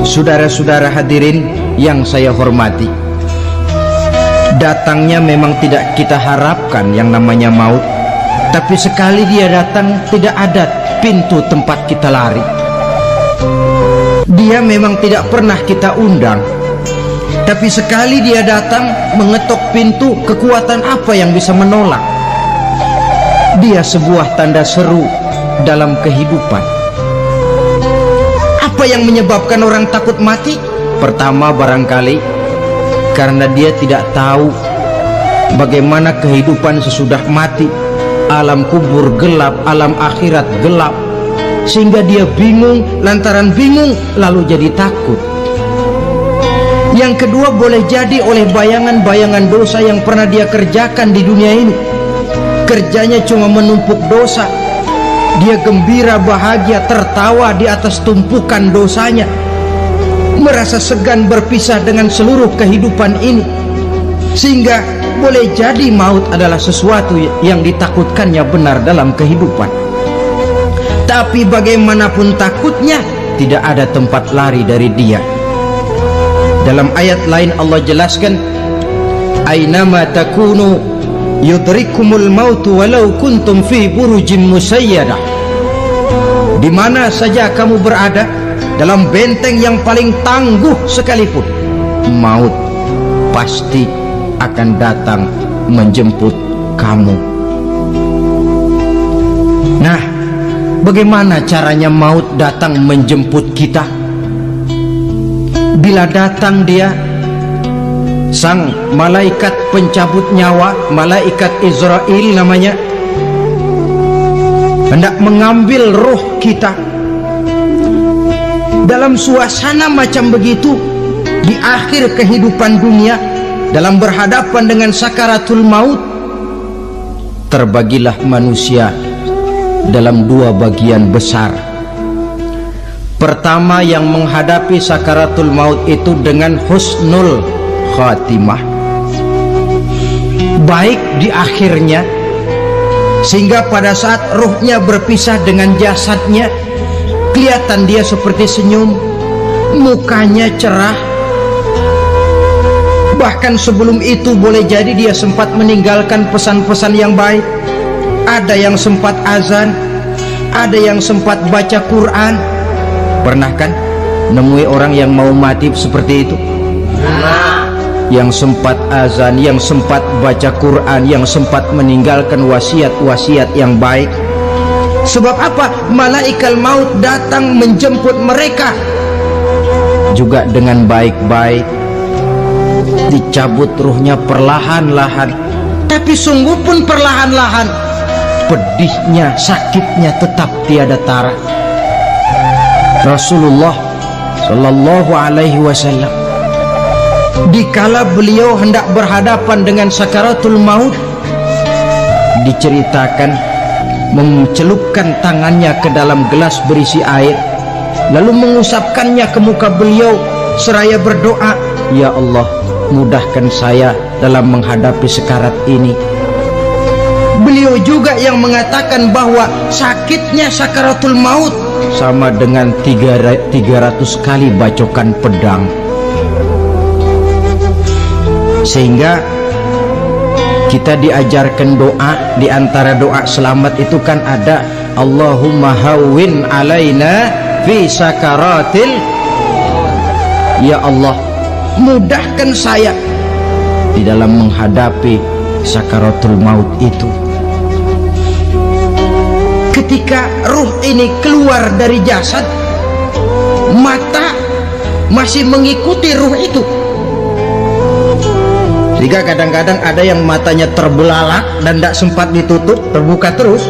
Saudara-saudara hadirin yang saya hormati, datangnya memang tidak kita harapkan yang namanya maut, tapi sekali dia datang tidak ada pintu tempat kita lari. Dia memang tidak pernah kita undang, tapi sekali dia datang mengetok pintu, kekuatan apa yang bisa menolak? Dia sebuah tanda seru dalam kehidupan. Apa yang menyebabkan orang takut mati? Pertama barangkali karena dia tidak tahu bagaimana kehidupan sesudah mati. Alam kubur gelap, alam akhirat gelap, sehingga dia bingung. Lantaran bingung lalu jadi takut. Yang kedua boleh jadi oleh bayangan-bayangan dosa yang pernah dia kerjakan di dunia ini. Kerjanya cuma menumpuk dosa. Dia gembira, bahagia, tertawa di atas tumpukan dosanya, merasa segan berpisah dengan seluruh kehidupan ini. Sehingga boleh jadi maut adalah sesuatu yang ditakutkannya benar dalam kehidupan. Tapi bagaimanapun takutnya, tidak ada tempat lari dari dia. Dalam ayat lain Allah jelaskan, Ainama takunu yudrikumul mautu walau kuntum fi burujin musayyadah. Di mana saja kamu berada, dalam benteng yang paling tangguh sekalipun, maut pasti akan datang menjemput kamu. Nah, bagaimana caranya maut datang menjemput kita? Bila datang dia, sang malaikat pencabut nyawa, malaikat Israel namanya, hendak mengambil roh kita. Dalam suasana macam begitu, di akhir kehidupan dunia, dalam berhadapan dengan sakaratul maut, terbagilah manusia dalam dua bagian besar. Pertama, yang menghadapi sakaratul maut itu dengan husnul khatimah, baik di akhirnya, sehingga pada saat ruhnya berpisah dengan jasadnya, kelihatan dia seperti senyum, mukanya cerah. Bahkan sebelum itu boleh jadi dia sempat meninggalkan pesan-pesan yang baik. Ada yang sempat azan, ada yang sempat baca Quran. Pernah kan nemui orang yang mau mati seperti itu? Yang sempat azan, yang sempat baca Quran, yang sempat meninggalkan wasiat-wasiat yang baik. Sebab apa? Malaikat maut datang menjemput mereka juga dengan baik-baik. Dicabut ruhnya perlahan-lahan, tapi sungguh pun perlahan-lahan. Pedihnya, sakitnya tetap tiada tara. Rasulullah Sallallahu Alaihi Wasallam, dikala beliau hendak berhadapan dengan sakaratul maut, diceritakan mencelupkan tangannya ke dalam gelas berisi air, lalu mengusapkannya ke muka beliau seraya berdoa, "Ya Allah, mudahkan saya dalam menghadapi sekarat ini." Beliau juga yang mengatakan bahwa sakitnya sakaratul maut sama dengan 300 kali bacokan pedang. Sehingga kita diajarkan doa. Di antara doa selamat itu kan ada, Allahumma hawwin alaina fi sakaratil, ya Allah, mudahkan saya di dalam menghadapi sakaratul maut itu. Ketika ruh ini keluar dari jasad, mata masih mengikuti ruh itu. Sehingga kadang-kadang ada yang matanya terbelalak dan tidak sempat ditutup, terbuka terus,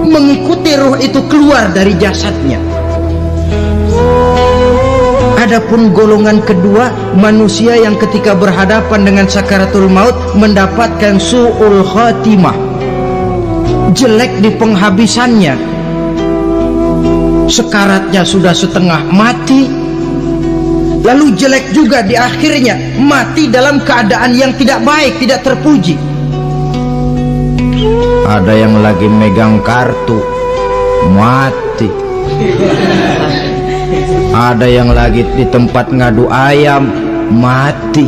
mengikuti ruh itu keluar dari jasadnya. Adapun golongan kedua, manusia yang ketika berhadapan dengan sakaratul maut mendapatkan su'ul khatimah, jelek di penghabisannya. Sekaratnya sudah setengah mati, lalu jelek juga di akhirnya, mati dalam keadaan yang tidak baik, tidak terpuji. Ada yang lagi megang kartu, mati. Ada yang lagi di tempat ngadu ayam, mati.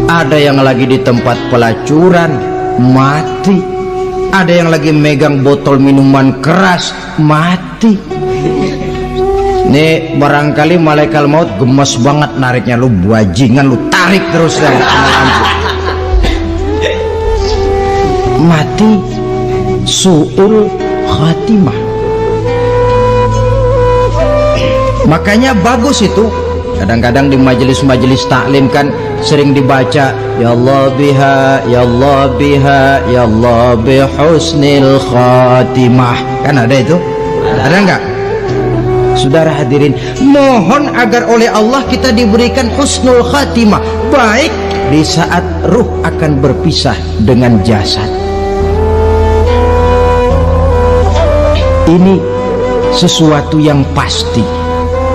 Ada yang lagi di tempat pelacuran, mati. Ada yang lagi megang botol minuman keras, mati. Nih barangkali malaikat maut gemes banget nariknya, lu bajingan, lu tarik terus dan mati. Su'ul khatimah. Makanya bagus itu, kadang-kadang di majelis-majelis taklim kan sering dibaca, ya Allah biha, ya Allah biha, ya Allah bihusnil khatimah. Kan ada itu? Ada enggak? Saudara hadirin, mohon agar oleh Allah kita diberikan husnul khatimah, baik di saat ruh akan berpisah dengan jasad. Ini sesuatu yang pasti.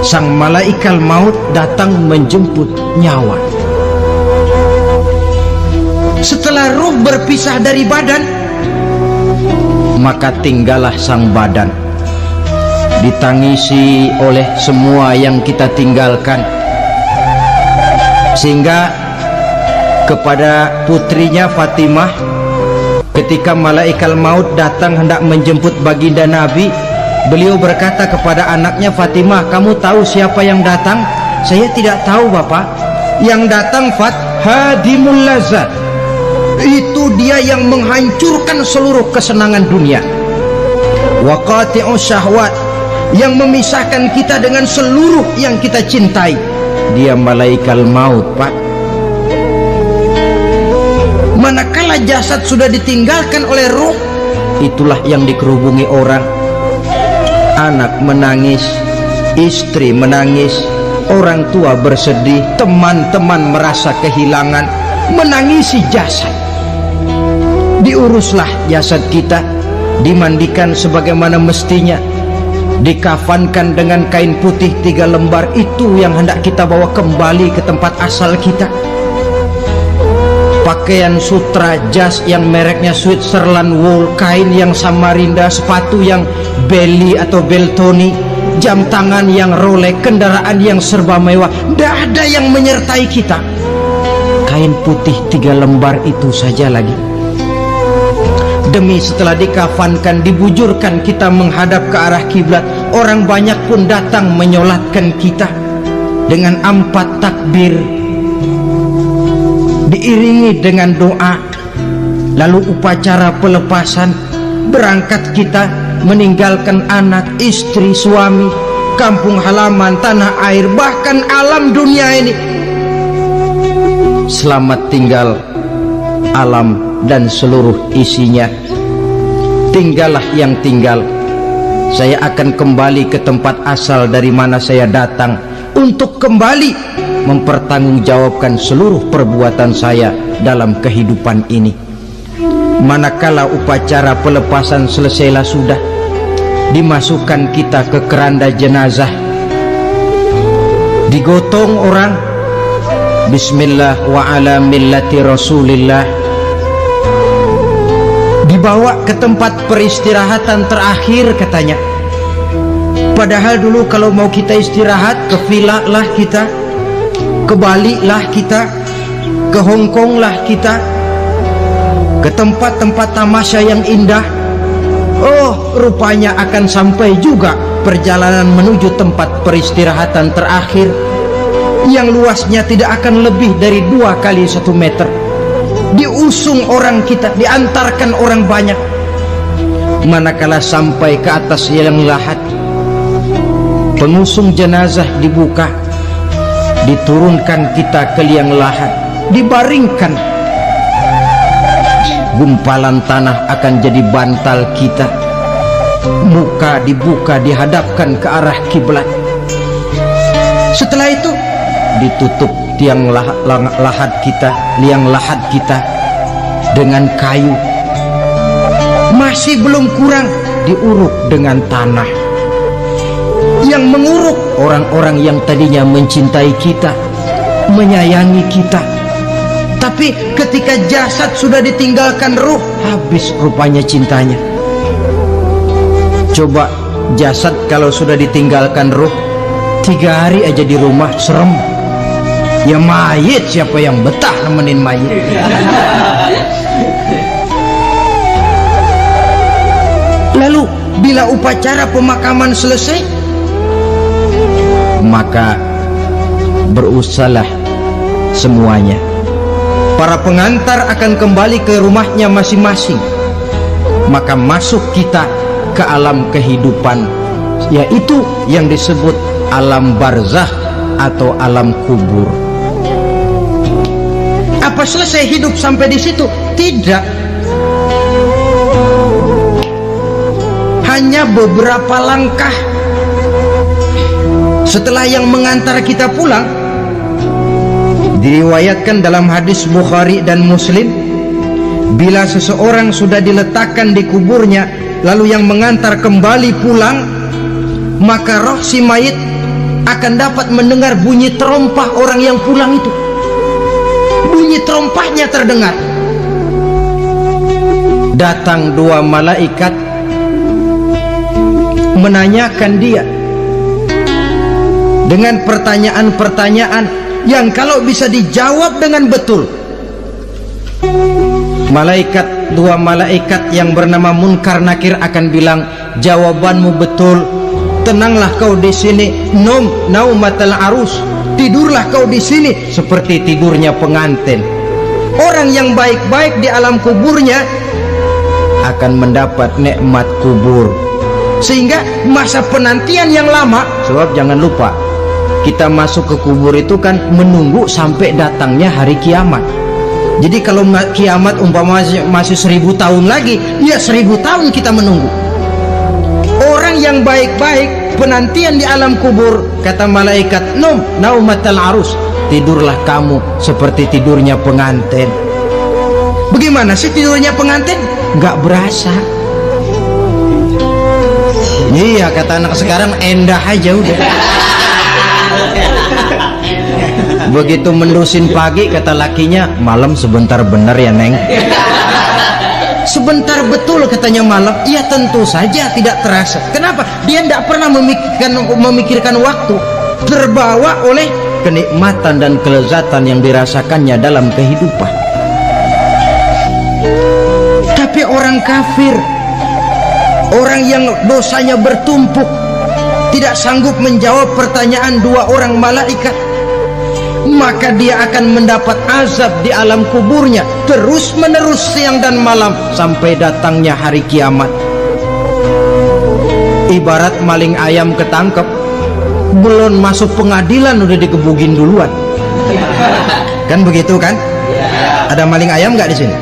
Sang malaikat maut datang menjemput nyawa. Setelah ruh berpisah dari badan, maka tinggallah sang badan, ditangisi oleh semua yang kita tinggalkan. Sehingga kepada putrinya Fatimah, ketika malaikat maut datang hendak menjemput baginda Nabi, beliau berkata kepada anaknya, Fatimah, kamu tahu siapa yang datang? Saya tidak tahu, Bapak. Yang datang hadimul lazat, itu dia yang menghancurkan seluruh kesenangan dunia. Wa qati'us syahwat, yang memisahkan kita dengan seluruh yang kita cintai. Dia malaikat maut, Pak. Manakala jasad sudah ditinggalkan oleh ruh, itulah yang dikerubungi orang. Anak menangis, istri menangis, orang tua bersedih, teman-teman merasa kehilangan, menangisi jasad. Diuruslah jasad kita, dimandikan sebagaimana mestinya, dikafankan dengan kain putih 3 lembar. Itu yang hendak kita bawa kembali ke tempat asal kita. Pakaian sutra, jas yang mereknya Switzerland wool, kain yang Samarinda, sepatu yang Belly atau Beltoni, jam tangan yang Rolex, kendaraan yang serba mewah, tidak ada yang menyertai kita. Kain putih 3 lembar itu saja lagi. Demi setelah dikafankan, dibujurkan, kita menghadap ke arah kiblat. Orang banyak pun datang menyolatkan kita dengan 4 takbir, diiringi dengan doa. Lalu upacara pelepasan, berangkat kita meninggalkan anak, istri, suami, kampung halaman, tanah air, bahkan alam dunia ini. Selamat tinggal alam dan seluruh isinya. Tinggallah yang tinggal. Saya akan kembali ke tempat asal dari mana saya datang, untuk kembali mempertanggungjawabkan seluruh perbuatan saya dalam kehidupan ini. Manakala upacara pelepasan selesailah sudah, dimasukkan kita ke keranda jenazah, digotong orang, bismillah wa ala millati rasulillah, dibawa ke tempat peristirahatan terakhir katanya. Padahal dulu kalau mau kita istirahat, ke villa lah kita, ke Bali lah kita, ke Hong Kong lah kita, ke tempat-tempat tamasya yang indah. Oh, rupanya akan sampai juga perjalanan menuju tempat peristirahatan terakhir, yang luasnya tidak akan lebih dari 2 kali 1 meter. Diusung orang kita, diantarkan orang banyak. Manakala sampai ke atas liang lahat, pengusung jenazah dibuka, diturunkan kita ke liang lahat, dibaringkan. Gumpalan tanah akan jadi bantal kita. Muka dibuka, dihadapkan ke arah kiblat. Setelah itu ditutup tiang lahat kita, liang lahat kita dengan kayu. Masih belum kurang, diuruk dengan tanah. Yang menguruk orang-orang yang tadinya mencintai kita, menyayangi kita. Tapi ketika jasad sudah ditinggalkan ruh, habis rupanya cintanya. Coba jasad kalau sudah ditinggalkan ruh, 3 hari aja di rumah serem. Ya mayit, siapa yang betah nemenin mayit? Lalu bila upacara pemakaman selesai, maka berusahalah semuanya. Para pengantar akan kembali ke rumahnya masing-masing. Maka masuk kita ke alam kehidupan, yaitu yang disebut alam barzakh atau alam kubur. Apa selesai hidup sampai di situ? Tidak. Hanya beberapa langkah setelah yang mengantar kita pulang. Diriwayatkan dalam hadis Bukhari dan Muslim, bila seseorang sudah diletakkan di kuburnya, lalu yang mengantar kembali pulang, maka roh si mayit akan dapat mendengar bunyi terompah orang yang pulang itu. Bunyi terompahnya terdengar. datang dua malaikat menanyakan dia dengan pertanyaan-pertanyaan yang kalau bisa dijawab dengan betul. Dua malaikat yang bernama Munkar Nakir akan bilang, jawabanmu betul, tenanglah kau di sini, naumatal arus, tidurlah kau di sini seperti tidurnya pengantin. Orang yang baik-baik di alam kuburnya akan mendapat nikmat kubur, sehingga masa penantian yang lama. Sebab jangan lupa, kita masuk ke kubur itu kan menunggu sampai datangnya hari kiamat. Jadi kalau kiamat umpama masih 1000 tahun lagi, ya 1000 tahun kita menunggu. Orang yang baik-baik penantian di alam kubur, kata malaikat, naumatal arus, tidurlah kamu seperti tidurnya pengantin. Bagaimana sih tidurnya pengantin? Nggak berasa. Iya, kata anak sekarang, endah aja udah. Begitu mendusin pagi, kata lakinya, malam sebentar bener ya Neng. Sebentar betul katanya malam. Ya tentu saja tidak terasa. Kenapa? Dia tidak pernah memikirkan waktu, terbawa oleh kenikmatan dan kelezatan yang dirasakannya dalam kehidupan. Tapi orang kafir, orang yang dosanya bertumpuk, tidak sanggup menjawab pertanyaan dua orang malaikat, maka dia akan mendapat azab di alam kuburnya terus menerus siang dan malam sampai datangnya hari kiamat. Ibarat maling ayam ketangkep, belum masuk pengadilan udah digebugin duluan. Kan begitu kan? Ada maling ayam nggak di sini?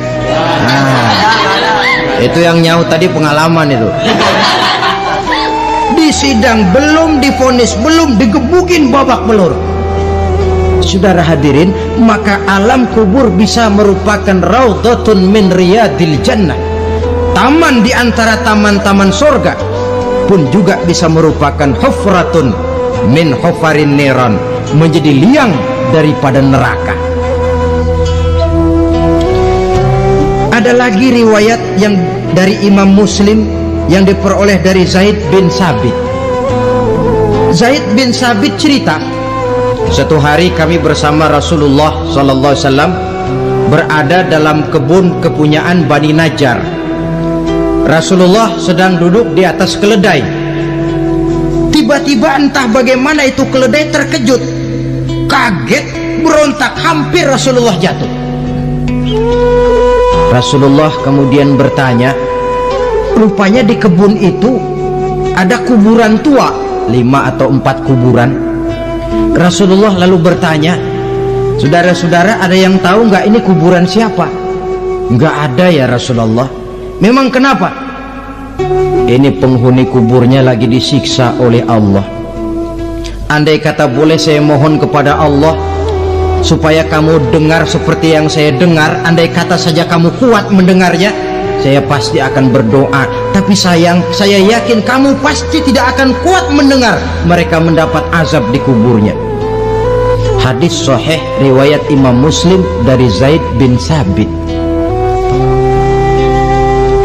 Nah, itu yang nyaut tadi pengalaman itu. Di sidang belum divonis, belum digebugin babak belur. Saudara hadirin, maka alam kubur bisa merupakan raudhatun min riyadil jannah, taman di antara taman-taman surga, pun juga bisa merupakan hufratun min hufarin niran, menjadi liang daripada neraka. Ada lagi riwayat yang dari Imam Muslim yang diperoleh dari Zaid bin Sabit. Zaid bin Sabit cerita, suatu hari kami bersama Rasulullah sallallahu alaihi wasallam berada dalam kebun kepunyaan Bani Najjar. Rasulullah sedang duduk di atas keledai. Tiba-tiba entah bagaimana itu keledai terkejut, kaget, berontak, hampir Rasulullah jatuh. Rasulullah kemudian bertanya, rupanya di kebun itu ada kuburan tua, 5 atau 4 kuburan. Rasulullah lalu bertanya, saudara-saudara ada yang tahu nggak ini kuburan siapa? Nggak ada ya Rasulullah. Memang kenapa? Ini penghuni kuburnya lagi disiksa oleh Allah. Andai kata boleh saya mohon kepada Allah supaya kamu dengar seperti yang saya dengar, andai kata saja kamu kuat mendengarnya, saya pasti akan berdoa. Tapi sayang, saya yakin kamu pasti tidak akan kuat mendengar mereka mendapat azab di kuburnya. Hadis sahih riwayat Imam Muslim dari Zaid bin Sabit.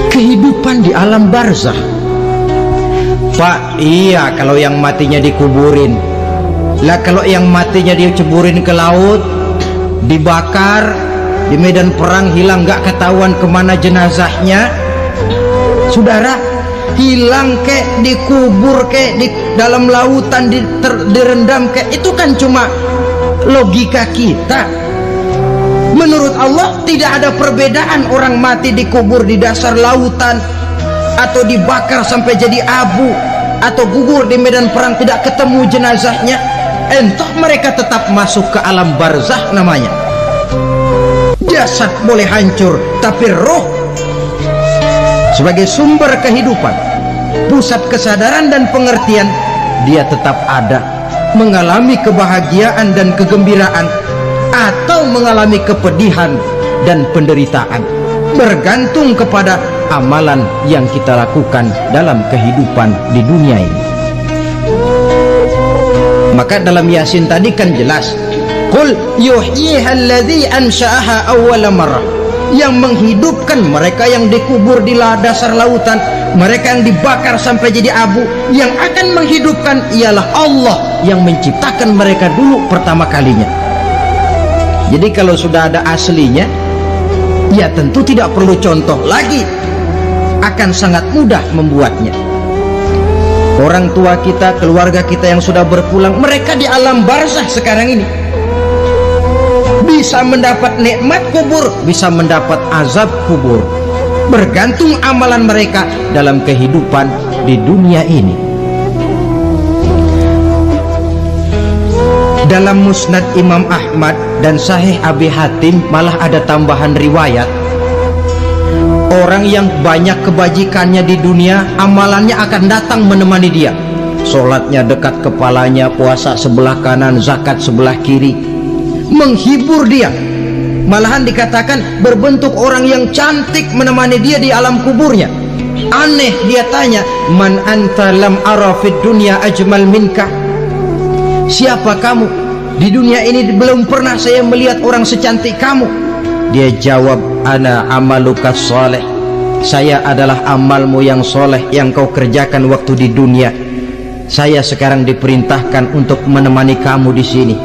Kehidupan di alam barzakh. Pak, iya kalau yang matinya dikuburin. Lah kalau yang matinya diceburin ke laut, dibakar, di medan perang hilang gak ketahuan kemana jenazahnya. Saudara, hilang kek, dikubur kek, di dalam lautan direndam kek, itu kan cuma logika kita. Menurut Allah tidak ada perbedaan orang mati dikubur di dasar lautan, atau dibakar sampai jadi abu, atau gugur di medan perang tidak ketemu jenazahnya. Entah mereka tetap masuk ke alam barzakh namanya. Jasad boleh hancur, tapi roh sebagai sumber kehidupan, pusat kesadaran dan pengertian, dia tetap ada, mengalami kebahagiaan dan kegembiraan, atau mengalami kepedihan dan penderitaan, bergantung kepada amalan yang kita lakukan dalam kehidupan di dunia ini. Maka dalam Yasin tadi kan jelas, qul yuhyiha alladzi ansha'aha awwala marrah, Yang menghidupkan mereka yang dikubur di dasar lautan, mereka yang dibakar sampai jadi abu. Yang akan menghidupkan ialah Allah yang menciptakan mereka dulu pertama kalinya. Jadi kalau sudah ada aslinya, ya tentu tidak perlu contoh lagi, akan sangat mudah membuatnya. Orang tua kita, keluarga kita yang sudah berpulang, mereka di alam barzah sekarang ini bisa mendapat nikmat kubur, bisa mendapat azab kubur, bergantung amalan mereka dalam kehidupan di dunia ini. Dalam Musnad Imam Ahmad dan Sahih Abi Hatim malah ada tambahan riwayat, orang yang banyak kebajikannya di dunia, amalannya akan datang menemani dia. Sholatnya dekat kepalanya, puasa sebelah kanan, zakat sebelah kiri, menghibur dia. Malahan dikatakan berbentuk orang yang cantik menemani dia di alam kuburnya. Aneh, dia tanya, man anta lam ara fid dunya ajmal minka. Siapa kamu? Di dunia ini belum pernah saya melihat orang secantik kamu. Dia jawab, ana amaluka soleh. Saya adalah amalmu yang soleh yang kau kerjakan waktu di dunia. Saya sekarang diperintahkan untuk menemani kamu di sini.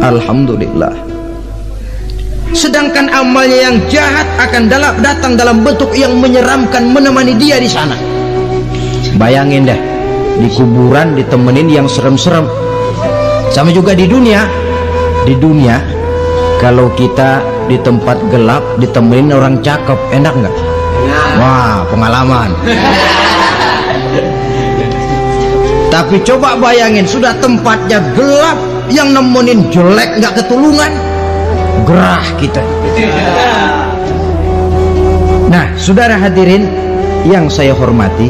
Alhamdulillah. Sedangkan amalnya yang jahat akan datang dalam bentuk yang menyeramkan menemani dia di sana. Bayangin dah, di kuburan ditemenin yang serem-serem. Sama juga di dunia. Di dunia, kalau kita di tempat gelap ditemenin orang cakep, enak nggak? Wah, pengalaman. Tapi coba bayangin, sudah tempatnya gelap, yang nemenin jelek nggak ketulungan, gerah kita. Nah, saudara hadirin yang saya hormati,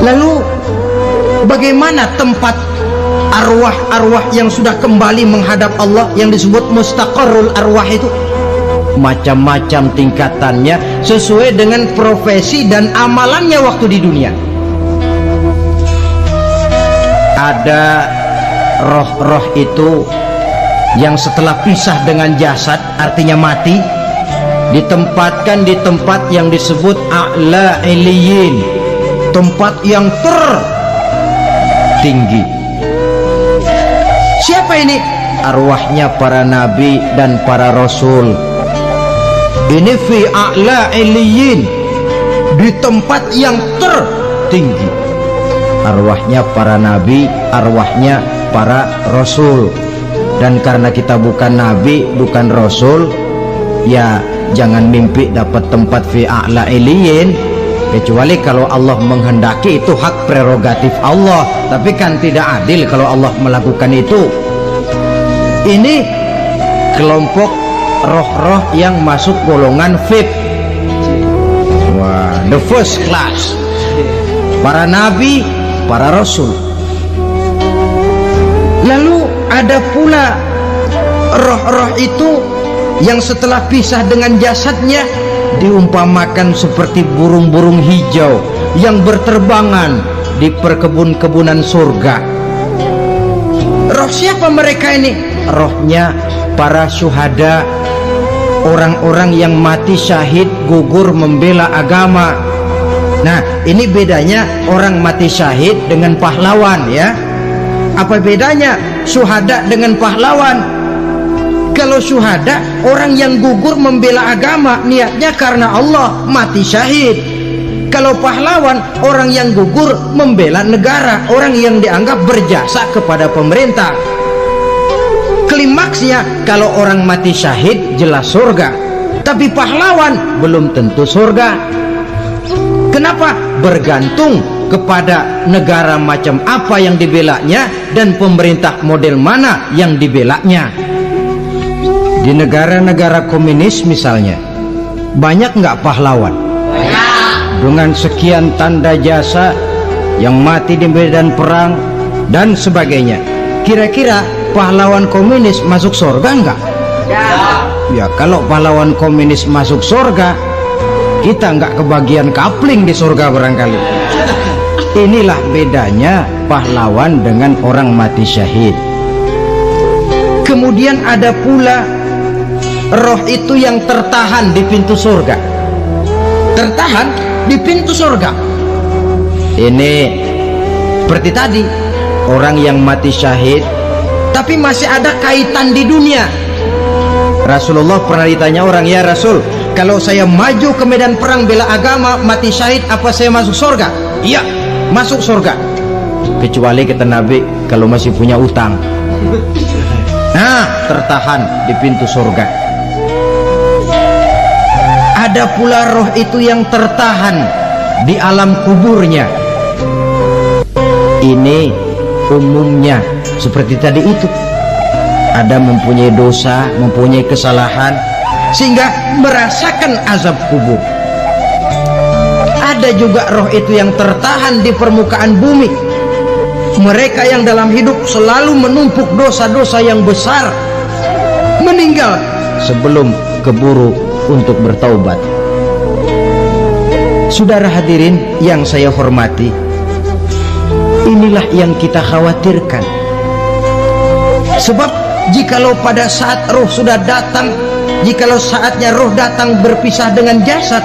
lalu bagaimana tempat arwah-arwah yang sudah kembali menghadap Allah yang disebut mustaqarrul arwah itu? Macam-macam tingkatannya sesuai dengan profesi dan amalannya waktu di dunia. Ada roh-roh itu yang setelah pisah dengan jasad, artinya mati, ditempatkan di tempat yang disebut a'la iliyin, tempat yang tertinggi. Siapa ini? Arwahnya para nabi dan para rasul. Ini fi a'la iliyin, di tempat yang tertinggi. Arwahnya para nabi, arwahnya para rasul. Dan karena kita bukan nabi, bukan rasul, ya jangan mimpi dapat tempat fi a'la iliyin, kecuali kalau Allah menghendaki. Itu hak prerogatif Allah, tapi kan tidak adil kalau Allah melakukan itu. Ini kelompok roh-roh yang masuk golongan VIP. Wah, the first class. Para nabi, para rasul. Lalu ada pula roh-roh itu yang setelah pisah dengan jasadnya diumpamakan seperti burung-burung hijau yang berterbangan di perkebun-kebunan surga. Roh siapa mereka ini? Rohnya para syuhada, orang-orang yang mati syahid gugur membela agama. Nah, ini bedanya orang mati syahid dengan pahlawan, ya. Apa bedanya syuhada dengan pahlawan? Kalau syuhada, orang yang gugur membela agama, niatnya karena Allah, mati syahid. Kalau pahlawan, orang yang gugur membela negara, orang yang dianggap berjasa kepada pemerintah. Klimaksnya, kalau orang mati syahid jelas surga, tapi pahlawan belum tentu surga. Kenapa? Bergantung kepada negara macam apa yang dibelanya dan pemerintah model mana yang dibelanya. Di negara-negara komunis misalnya, banyak nggak pahlawan? Banyak. Dengan sekian tanda jasa yang mati di medan perang dan sebagainya. Kira-kira pahlawan komunis masuk surga enggak? Ya, kalau pahlawan komunis masuk surga, kita enggak kebagian kapling di surga barangkali. Inilah bedanya pahlawan dengan orang mati syahid. Kemudian ada pula roh itu yang tertahan di pintu surga. Tertahan di pintu surga. Ini seperti tadi, orang yang mati syahid tapi masih ada kaitan di dunia. Rasulullah pernah ditanya orang, ya Rasul, kalau saya maju ke medan perang bela agama, mati syahid, apa saya masuk surga? Iya, masuk surga. Kecuali kata Nabi, kalau masih punya utang. Nah, tertahan di pintu surga. Ada pula roh itu yang tertahan di alam kuburnya. Ini umumnya seperti tadi itu, ada mempunyai dosa, mempunyai kesalahan, sehingga merasakan azab kubur. Ada juga roh itu yang tertahan di permukaan bumi. Mereka yang dalam hidup selalu menumpuk dosa-dosa yang besar, meninggal sebelum keburu untuk bertaubat. Saudara hadirin yang saya hormati, inilah yang kita khawatirkan. Sebab jikalau pada saat roh sudah datang, jikalau saatnya roh datang berpisah dengan jasad,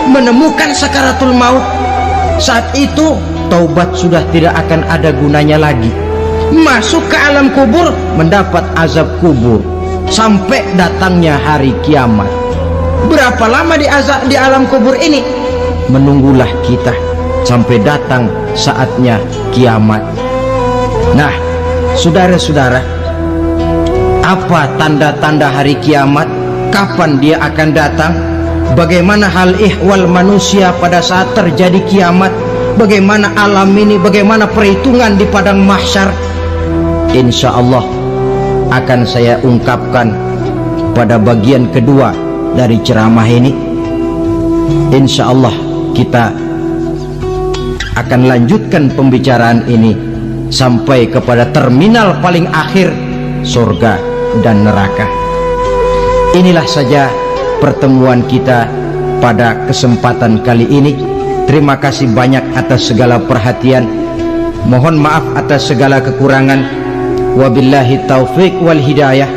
menemukan sakaratul maut, saat itu taubat sudah tidak akan ada gunanya lagi. Masuk ke alam kubur, mendapat azab kubur sampai datangnya hari kiamat. Berapa lama di alam kubur ini? Menunggulah kita sampai datang saatnya kiamat. Nah, saudara-saudara, apa tanda-tanda hari kiamat? Kapan dia akan datang? Bagaimana hal ihwal manusia pada saat terjadi kiamat? Bagaimana alam ini? Bagaimana perhitungan di padang mahsyar? Insya Allah akan saya ungkapkan pada bagian kedua dari ceramah ini. Insya Allah kita akan lanjutkan pembicaraan ini sampai kepada terminal paling akhir, surga dan neraka. Inilah saja pertemuan kita pada kesempatan kali ini. Terima kasih banyak atas segala perhatian. Mohon maaf atas segala kekurangan. Wabillahi taufiq wal hidayah.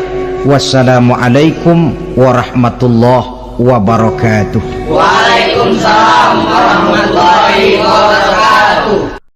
Wassalamualaikum warahmatullahi wabarakatuh. Waalaikumsalam warahmatullahi wabarakatuh.